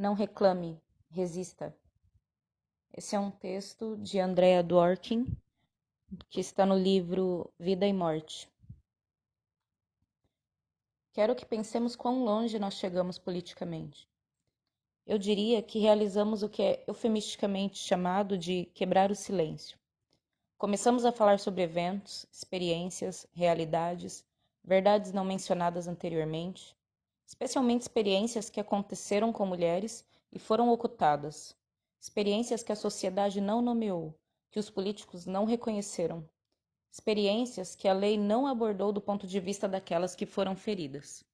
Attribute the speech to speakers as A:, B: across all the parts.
A: Não reclame, resista. Esse é um texto de Andrea Dworkin, que está no livro Vida e Morte. Quero que pensemos quão longe nós chegamos politicamente. Eu diria que realizamos o que é eufemisticamente chamado de quebrar o silêncio. Começamos a falar sobre eventos, experiências, realidades, verdades não mencionadas anteriormente, especialmente experiências que aconteceram com mulheres e foram ocultadas, experiências que a sociedade não nomeou, que os políticos não reconheceram, experiências que a lei não abordou do ponto de vista daquelas que foram feridas.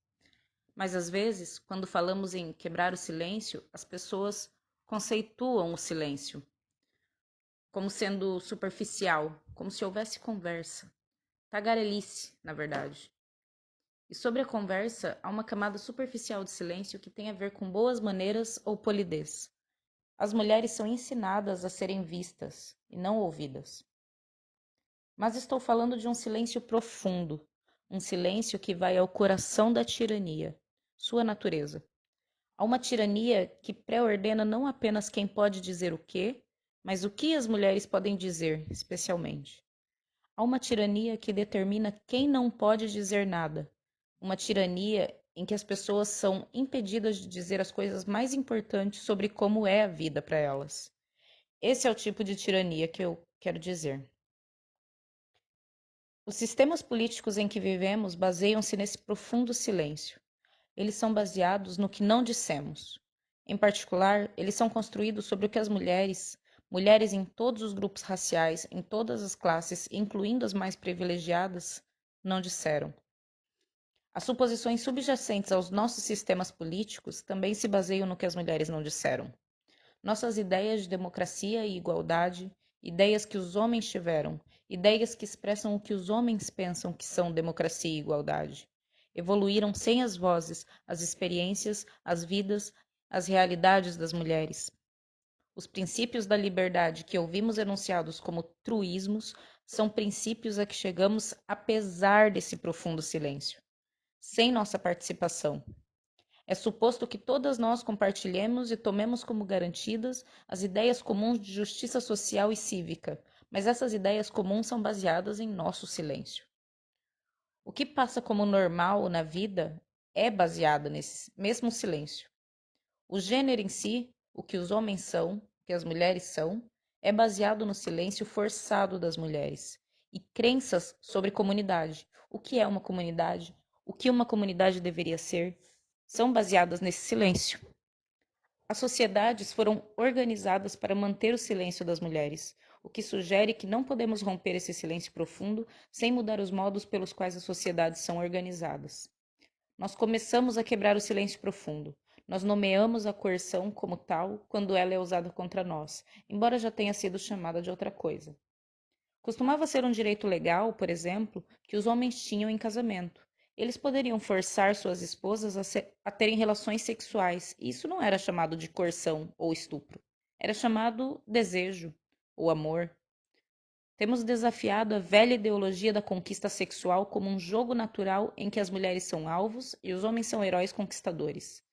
A: Mas às vezes, quando falamos em quebrar o silêncio, as pessoas conceituam o silêncio como sendo superficial, como se houvesse conversa. Tagarelice, na verdade. E sobre a conversa, há uma camada superficial de silêncio que tem a ver com boas maneiras ou polidez. As mulheres são ensinadas a serem vistas e não ouvidas. Mas estou falando de um silêncio profundo, um silêncio que vai ao coração da tirania, sua natureza. Há uma tirania que pré-ordena não apenas quem pode dizer o quê, mas o que as mulheres podem dizer, especialmente. Há uma tirania que determina quem não pode dizer nada. Uma tirania em que as pessoas são impedidas de dizer as coisas mais importantes sobre como é a vida para elas. Esse é o tipo de tirania que eu quero dizer. Os sistemas políticos em que vivemos baseiam-se nesse profundo silêncio. Eles são baseados no que não dissemos. Em particular, eles são construídos sobre o que as mulheres em todos os grupos raciais, em todas as classes, incluindo as mais privilegiadas, não disseram. As suposições subjacentes aos nossos sistemas políticos também se baseiam no que as mulheres não disseram. Nossas ideias de democracia e igualdade, ideias que os homens tiveram, ideias que expressam o que os homens pensam que são democracia e igualdade, evoluíram sem as vozes, as experiências, as vidas, as realidades das mulheres. Os princípios da liberdade que ouvimos enunciados como truísmos são princípios a que chegamos apesar desse profundo silêncio, sem nossa participação. É suposto que todas nós compartilhemos e tomemos como garantidas as ideias comuns de justiça social e cívica, mas essas ideias comuns são baseadas em nosso silêncio. O que passa como normal na vida é baseado nesse mesmo silêncio. O gênero em si, o que os homens são, o que as mulheres são, é baseado no silêncio forçado das mulheres e crenças sobre comunidade. O que é uma comunidade? O que uma comunidade deveria ser? São baseadas nesse silêncio. As sociedades foram organizadas para manter o silêncio das mulheres, o que sugere que não podemos romper esse silêncio profundo sem mudar os modos pelos quais as sociedades são organizadas. Nós começamos a quebrar o silêncio profundo. Nós nomeamos a coerção como tal quando ela é usada contra nós, embora já tenha sido chamada de outra coisa. Costumava ser um direito legal, por exemplo, que os homens tinham em casamento. Eles poderiam forçar suas esposas a terem relações sexuais, e isso não era chamado de coerção ou estupro. Era chamado desejo ou amor. Temos desafiado a velha ideologia da conquista sexual como um jogo natural em que as mulheres são alvos e os homens são heróis conquistadores.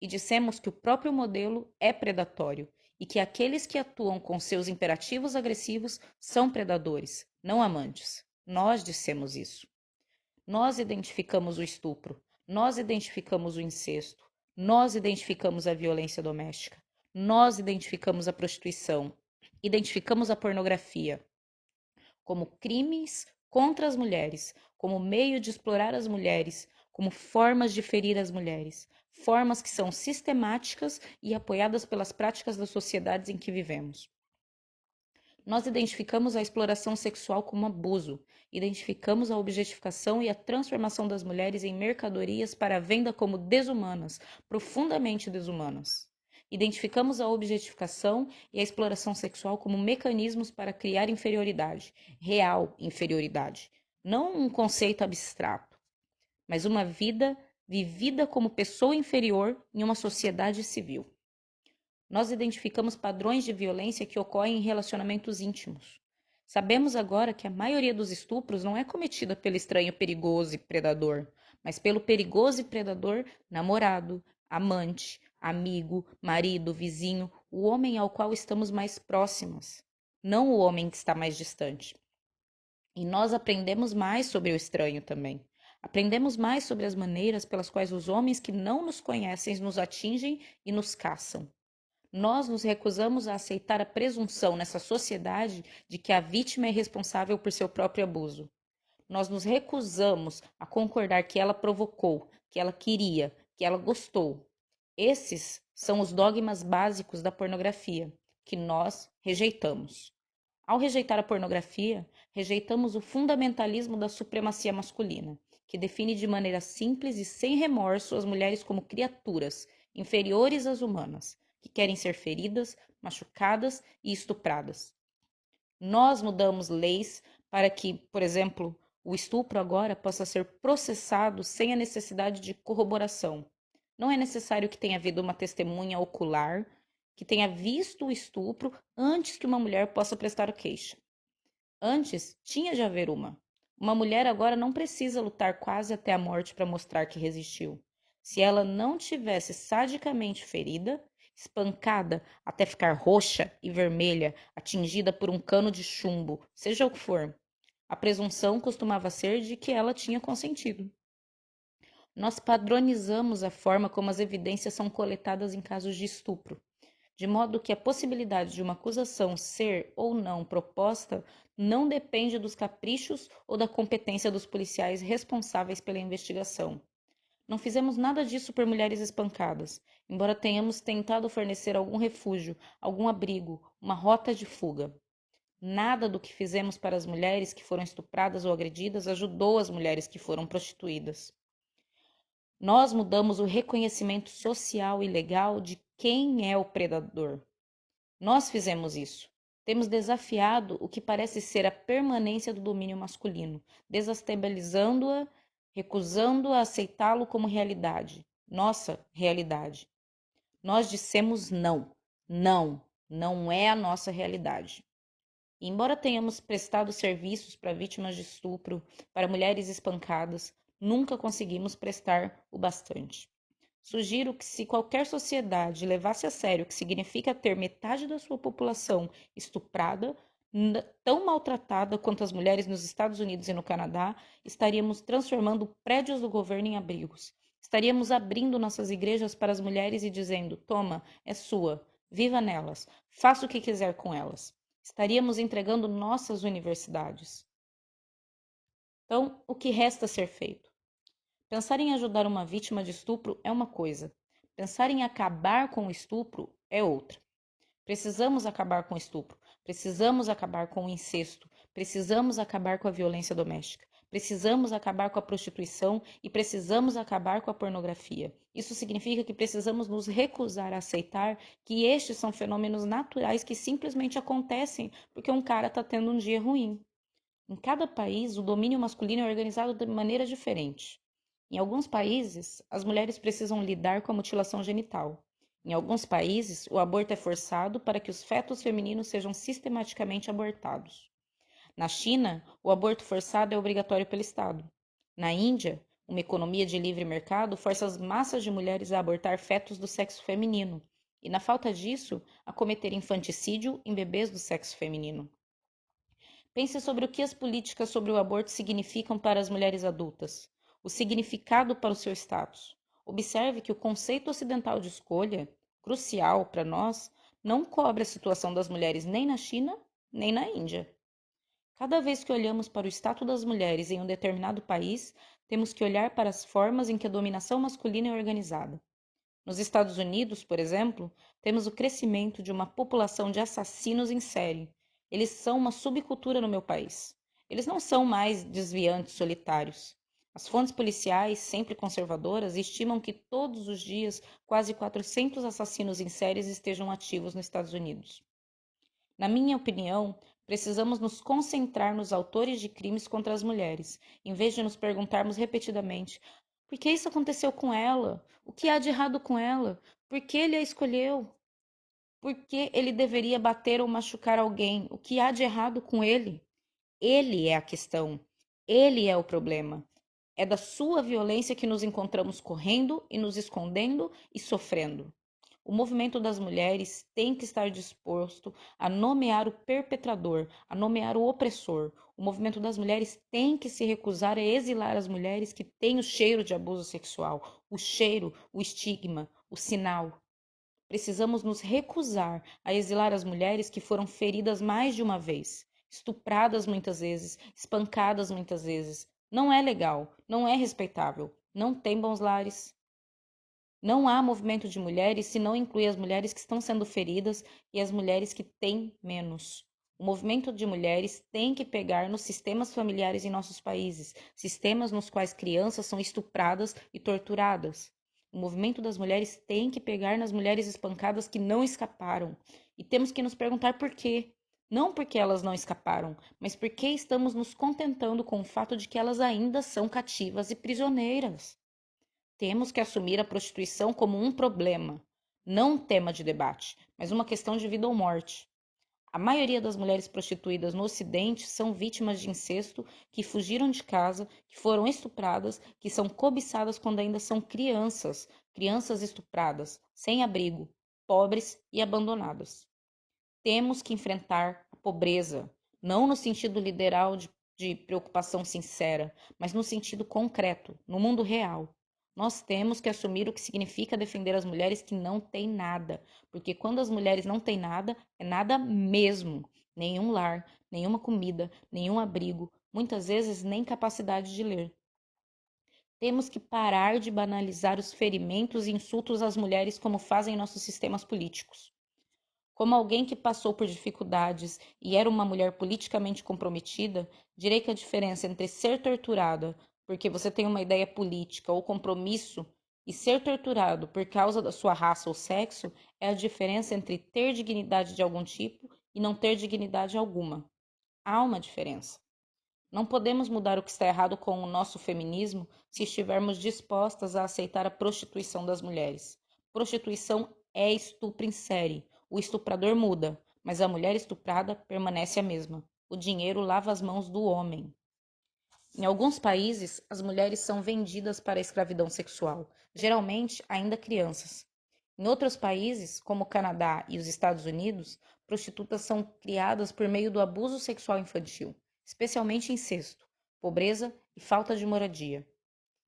A: E dissemos que o próprio modelo é predatório e que aqueles que atuam com seus imperativos agressivos são predadores, não amantes. Nós dissemos isso. Nós identificamos o estupro, nós identificamos o incesto, nós identificamos a violência doméstica, nós identificamos a prostituição, identificamos a pornografia como crimes contra as mulheres, como meio de explorar as mulheres, como formas de ferir as mulheres, formas que são sistemáticas e apoiadas pelas práticas das sociedades em que vivemos. Nós identificamos a exploração sexual como abuso, identificamos a objetificação e a transformação das mulheres em mercadorias para a venda como desumanas, profundamente desumanas. Identificamos a objetificação e a exploração sexual como mecanismos para criar inferioridade, real inferioridade, não um conceito abstrato, mas uma vida vivida como pessoa inferior em uma sociedade civil. Nós identificamos padrões de violência que ocorrem em relacionamentos íntimos. Sabemos agora que a maioria dos estupros não é cometida pelo estranho perigoso e predador, mas pelo perigoso e predador namorado, amante, amigo, marido, vizinho, o homem ao qual estamos mais próximas, não o homem que está mais distante. E nós aprendemos mais sobre o estranho também. Aprendemos mais sobre as maneiras pelas quais os homens que não nos conhecem nos atingem e nos caçam. Nós nos recusamos a aceitar a presunção nessa sociedade de que a vítima é responsável por seu próprio abuso. Nós nos recusamos a concordar que ela provocou, que ela queria, que ela gostou. Esses são os dogmas básicos da pornografia, que nós rejeitamos. Ao rejeitar a pornografia, rejeitamos o fundamentalismo da supremacia masculina, que define de maneira simples e sem remorso as mulheres como criaturas inferiores às humanas, que querem ser feridas, machucadas e estupradas. Nós mudamos leis para que, por exemplo, o estupro agora possa ser processado sem a necessidade de corroboração. Não é necessário que tenha havido uma testemunha ocular que tenha visto o estupro antes que uma mulher possa prestar queixa. Antes, tinha de haver uma. Uma mulher agora não precisa lutar quase até a morte para mostrar que resistiu. Se ela não tivesse sadicamente ferida, espancada até ficar roxa e vermelha, atingida por um cano de chumbo, seja o que for, a presunção costumava ser de que ela tinha consentido. Nós padronizamos a forma como as evidências são coletadas em casos de estupro, de modo que a possibilidade de uma acusação ser ou não proposta não depende dos caprichos ou da competência dos policiais responsáveis pela investigação. Não fizemos nada disso por mulheres espancadas, embora tenhamos tentado fornecer algum refúgio, algum abrigo, uma rota de fuga. Nada do que fizemos para as mulheres que foram estupradas ou agredidas ajudou as mulheres que foram prostituídas. Nós mudamos o reconhecimento social e legal de quem é o predador. Nós fizemos isso. Temos desafiado o que parece ser a permanência do domínio masculino, desestabilizando-a, recusando a aceitá-lo como realidade, nossa realidade. Nós dissemos não, não, não é a nossa realidade. E embora tenhamos prestado serviços para vítimas de estupro, para mulheres espancadas, nunca conseguimos prestar o bastante. Sugiro que, se qualquer sociedade levasse a sério o que significa ter metade da sua população estuprada, tão maltratada quanto as mulheres nos Estados Unidos e no Canadá, estaríamos transformando prédios do governo em abrigos. Estaríamos abrindo nossas igrejas para as mulheres e dizendo: toma, é sua, viva nelas, faça o que quiser com elas. Estaríamos entregando nossas universidades. Então, o que resta ser feito? Pensar em ajudar uma vítima de estupro é uma coisa. Pensar em acabar com o estupro é outra. Precisamos acabar com o estupro. Precisamos acabar com o incesto. Precisamos acabar com a violência doméstica. Precisamos acabar com a prostituição e precisamos acabar com a pornografia. Isso significa que precisamos nos recusar a aceitar que estes são fenômenos naturais que simplesmente acontecem porque um cara está tendo um dia ruim. Em cada país, o domínio masculino é organizado de maneira diferente. Em alguns países, as mulheres precisam lidar com a mutilação genital. Em alguns países, o aborto é forçado para que os fetos femininos sejam sistematicamente abortados. Na China, o aborto forçado é obrigatório pelo Estado. Na Índia, uma economia de livre mercado força as massas de mulheres a abortar fetos do sexo feminino e, na falta disso, a cometer infanticídio em bebês do sexo feminino. Pense sobre o que as políticas sobre o aborto significam para as mulheres adultas, o significado para o seu status. Observe que o conceito ocidental de escolha, crucial para nós, não cobre a situação das mulheres nem na China, nem na Índia. Cada vez que olhamos para o status das mulheres em um determinado país, temos que olhar para as formas em que a dominação masculina é organizada. Nos Estados Unidos, por exemplo, temos o crescimento de uma população de assassinos em série. Eles são uma subcultura no meu país. Eles não são mais desviantes solitários. As fontes policiais, sempre conservadoras, estimam que todos os dias quase 400 assassinos em séries estejam ativos nos Estados Unidos. Na minha opinião, precisamos nos concentrar nos autores de crimes contra as mulheres, em vez de nos perguntarmos repetidamente: por que isso aconteceu com ela? O que há de errado com ela? Por que ele a escolheu? Por que ele deveria bater ou machucar alguém? O que há de errado com ele? Ele é a questão. Ele é o problema. É da sua violência que nos encontramos correndo e nos escondendo e sofrendo. O movimento das mulheres tem que estar disposto a nomear o perpetrador, a nomear o opressor. O movimento das mulheres tem que se recusar a exilar as mulheres que têm o cheiro de abuso sexual, o cheiro, o estigma, o sinal. Precisamos nos recusar a exilar as mulheres que foram feridas mais de uma vez, estupradas muitas vezes, espancadas muitas vezes. Não é legal, não é respeitável, não tem bons lares. Não há movimento de mulheres se não inclui as mulheres que estão sendo feridas e as mulheres que têm menos. O movimento de mulheres tem que pegar nos sistemas familiares em nossos países, sistemas nos quais crianças são estupradas e torturadas. O movimento das mulheres tem que pegar nas mulheres espancadas que não escaparam. E temos que nos perguntar por quê. Não porque elas não escaparam, mas porque estamos nos contentando com o fato de que elas ainda são cativas e prisioneiras. Temos que assumir a prostituição como um problema, não um tema de debate, mas uma questão de vida ou morte. A maioria das mulheres prostituídas no Ocidente são vítimas de incesto, que fugiram de casa, que foram estupradas, que são cobiçadas quando ainda são crianças, crianças estupradas, sem abrigo, pobres e abandonadas. Temos que enfrentar a pobreza, não no sentido literal de preocupação sincera, mas no sentido concreto, no mundo real. Nós temos que assumir o que significa defender as mulheres que não têm nada, porque quando as mulheres não têm nada, é nada mesmo. Nenhum lar, nenhuma comida, nenhum abrigo, muitas vezes nem capacidade de ler. Temos que parar de banalizar os ferimentos e insultos às mulheres como fazem nossos sistemas políticos. Como alguém que passou por dificuldades e era uma mulher politicamente comprometida, direi que a diferença entre ser torturada porque você tem uma ideia política ou compromisso e ser torturado por causa da sua raça ou sexo é a diferença entre ter dignidade de algum tipo e não ter dignidade alguma. Há uma diferença. Não podemos mudar o que está errado com o nosso feminismo se estivermos dispostas a aceitar a prostituição das mulheres. Prostituição é estupro em série. O estuprador muda, mas a mulher estuprada permanece a mesma. O dinheiro lava as mãos do homem. Em alguns países, as mulheres são vendidas para a escravidão sexual, geralmente ainda crianças. Em outros países, como o Canadá e os Estados Unidos, prostitutas são criadas por meio do abuso sexual infantil, especialmente incesto, pobreza e falta de moradia.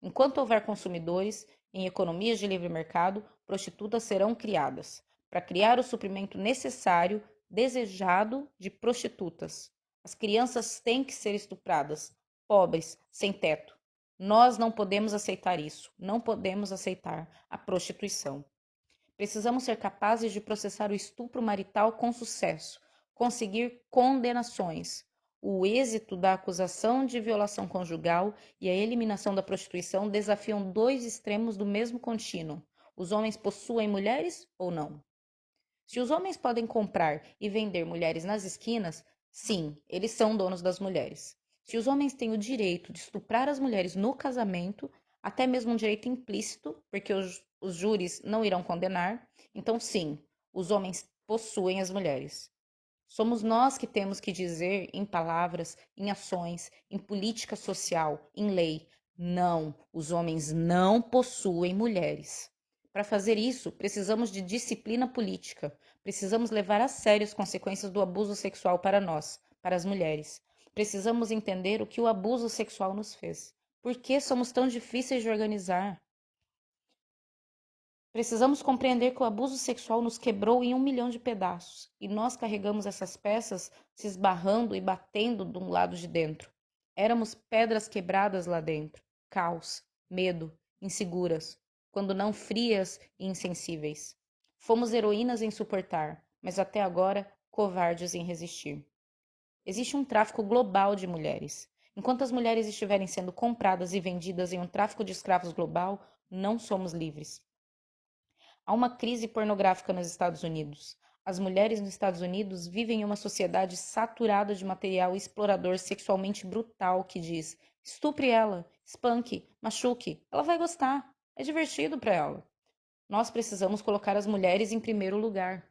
A: Enquanto houver consumidores, em economias de livre mercado, prostitutas serão criadas, para criar o suprimento necessário, desejado de prostitutas. As crianças têm que ser estupradas, pobres, sem teto. Nós não podemos aceitar isso, não podemos aceitar a prostituição. Precisamos ser capazes de processar o estupro marital com sucesso, conseguir condenações. O êxito da acusação de violação conjugal e a eliminação da prostituição desafiam dois extremos do mesmo contínuo. Os homens possuem mulheres ou não? Se os homens podem comprar e vender mulheres nas esquinas, sim, eles são donos das mulheres. Se os homens têm o direito de estuprar as mulheres no casamento, até mesmo um direito implícito, porque os júris não irão condenar, então sim, os homens possuem as mulheres. Somos nós que temos que dizer em palavras, em ações, em política social, em lei: não, os homens não possuem mulheres. Para fazer isso, precisamos de disciplina política. Precisamos levar a sério as consequências do abuso sexual para nós, para as mulheres. Precisamos entender o que o abuso sexual nos fez. Por que somos tão difíceis de organizar? Precisamos compreender que o abuso sexual nos quebrou em 1 milhão de pedaços e nós carregamos essas peças se esbarrando e batendo de um lado de dentro. Éramos pedras quebradas lá dentro, caos, medo, inseguras, quando não frias e insensíveis. Fomos heroínas em suportar, mas até agora covardes em resistir. Existe um tráfico global de mulheres. Enquanto as mulheres estiverem sendo compradas e vendidas em um tráfico de escravos global, não somos livres. Há uma crise pornográfica nos Estados Unidos. As mulheres nos Estados Unidos vivem em uma sociedade saturada de material explorador sexualmente brutal que diz: estupre ela, espanque, machuque, ela vai gostar, é divertido para ela. Nós precisamos colocar as mulheres em primeiro lugar.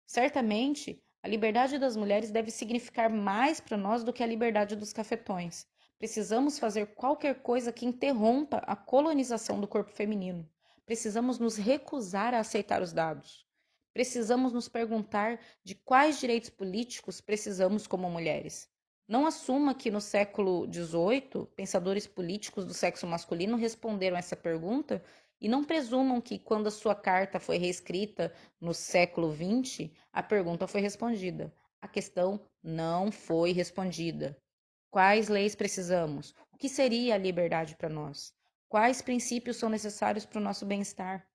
A: Certamente, a liberdade das mulheres deve significar mais para nós do que a liberdade dos cafetões. Precisamos fazer qualquer coisa que interrompa a colonização do corpo feminino. precisamos nos recusar a aceitar os dados. Precisamos nos perguntar de quais direitos políticos precisamos como mulheres. Não assuma que no século XVIII, pensadores políticos do sexo masculino responderam essa pergunta e não presumam que, quando a sua carta foi reescrita no século XX, a pergunta foi respondida. A questão não foi respondida. Quais leis precisamos? O que seria a liberdade para nós? Quais princípios são necessários para o nosso bem-estar?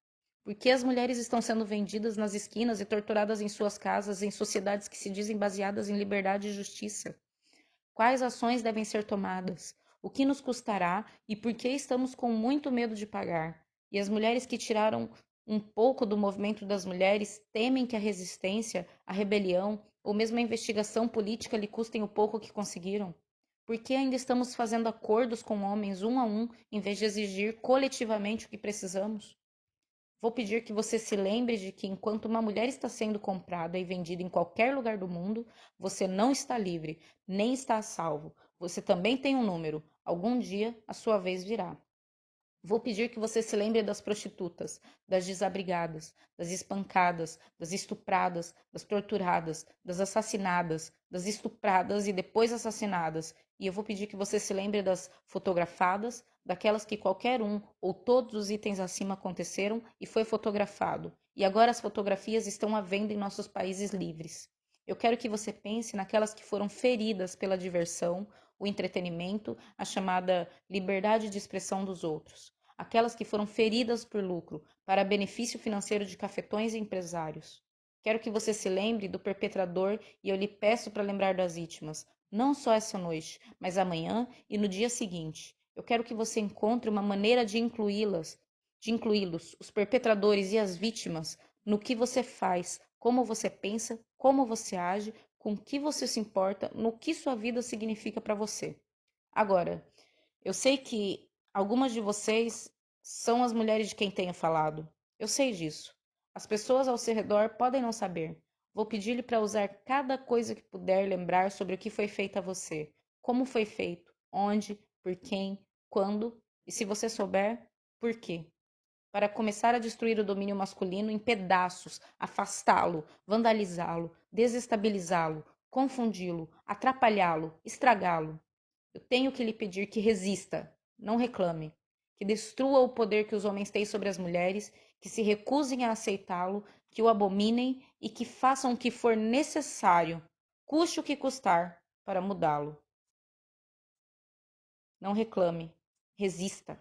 A: Por que as mulheres estão sendo vendidas nas esquinas e torturadas em suas casas em sociedades que se dizem baseadas em liberdade e justiça? Quais ações devem ser tomadas? O que nos custará e por que estamos com muito medo de pagar? E as mulheres que tiraram um pouco do movimento das mulheres temem que a resistência, a rebelião ou mesmo a investigação política lhe custem o pouco que conseguiram? Por que ainda estamos fazendo acordos com homens um a um, em vez de exigir coletivamente o que precisamos? Vou pedir que você se lembre de que enquanto uma mulher está sendo comprada e vendida em qualquer lugar do mundo, você não está livre, nem está a salvo. Você também tem um número. Algum dia a sua vez virá. Vou pedir que você se lembre das prostitutas, das desabrigadas, das espancadas, das estupradas, das torturadas, das assassinadas, das estupradas e depois assassinadas. E eu vou pedir que você se lembre das fotografadas, daquelas que qualquer um ou todos os itens acima aconteceram e foi fotografado. E agora as fotografias estão à venda em nossos países livres. Eu quero que você pense naquelas que foram feridas pela diversão, o entretenimento, a chamada liberdade de expressão dos outros, aquelas que foram feridas por lucro, para benefício financeiro de cafetões e empresários. Quero que você se lembre do perpetrador e eu lhe peço para lembrar das vítimas, não só essa noite, mas amanhã e no dia seguinte. Eu quero que você encontre uma maneira de incluí-los, os perpetradores e as vítimas, no que você faz, como você pensa, como você age, com o que você se importa, no que sua vida significa para você. Agora, eu sei que algumas de vocês são as mulheres de quem tenho falado. Eu sei disso. As pessoas ao seu redor podem não saber. Vou pedir-lhe para usar cada coisa que puder lembrar sobre o que foi feito a você, como foi feito, onde, por quem, quando e, se você souber, por quê. Para começar a destruir o domínio masculino em pedaços, afastá-lo, vandalizá-lo, desestabilizá-lo, confundi-lo, atrapalhá-lo, estragá-lo. Eu tenho que lhe pedir que resista, não reclame, que destrua o poder que os homens têm sobre as mulheres, que se recusem a aceitá-lo, que o abominem e que façam o que for necessário, custe o que custar, para mudá-lo. Não reclame, resista.